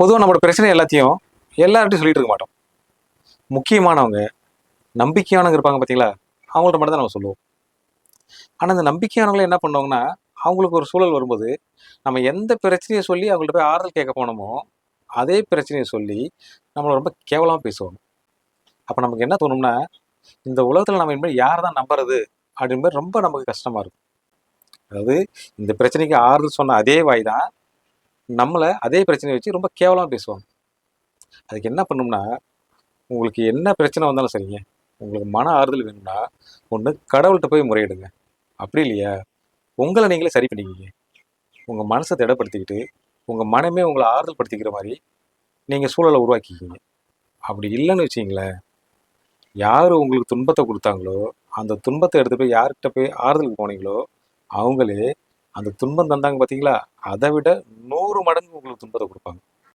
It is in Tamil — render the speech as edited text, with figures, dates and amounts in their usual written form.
பொதுவாக நம்மளோட பிரச்சனை எல்லாத்தையும் எல்லார்ட்டையும் சொல்லிட்டு இருக்க மாட்டோம். முக்கியமானவங்க, நம்பிக்கையானவங்க இருப்பாங்க பார்த்தீங்களா, அவங்கள்ட்ட மட்டும் தான் நம்ம சொல்லுவோம். ஆனால் இந்த நம்பிக்கையானவங்களே என்ன பண்ணுவாங்கன்னா, அவங்களுக்கு ஒரு சூழல் வரும்போது, நம்ம எந்த பிரச்சனையை சொல்லி அவங்கள்ட்ட போய் ஆறுதல் கேட்க போனோமோ, அதே பிரச்சனையை சொல்லி நம்மளை ரொம்ப கேவலமாக பேசுவாங்க. அப்போ நமக்கு என்ன தோணும்னா, இந்த உலகத்தில் நம்ம இனிமேல் யாரை தான் நம்புறது அப்படின்ற மாதிரி ரொம்ப நமக்கு கஷ்டமா இருக்கும். அதாவது இந்த பிரச்சனைக்கு ஆறுதல் சொன்ன அதே வாய் தான் நம்மளை அதே பிரச்சனையை வச்சு ரொம்ப கேவலமாக பேசுவாங்க. அதுக்கு என்ன பண்ணும்னா, உங்களுக்கு என்ன பிரச்சனை வந்தாலும் சரிங்க, உங்களுக்கு மன ஆறுதல் வேணும்னா ஒன்று கடவுள்கிட்ட போய் முறையிடுங்க. அப்படி இல்லையா, உங்களை நீங்களே சரி பண்ணிக்கிங்க. உங்கள் மனசை திடப்படுத்திக்கிட்டு உங்கள் மனமே உங்களை ஆறுதல் படுத்திக்கிற மாதிரி நீங்கள் சூழலை உருவாக்கிக்கிங்க. அப்படி இல்லைன்னு வச்சிங்களேன், யார் உங்களுக்கு துன்பத்தை கொடுத்தாங்களோ அந்த துன்பத்தை எடுத்து போய் யார்கிட்ட போய் ஆறுதலுக்கு போனீங்களோ அவங்களே அந்த துன்பம் தந்தாங்க பார்த்தீங்களா, அதை விட 100 மடங்கு உங்களுக்கு துன்பத்தை கொடுப்பாங்க.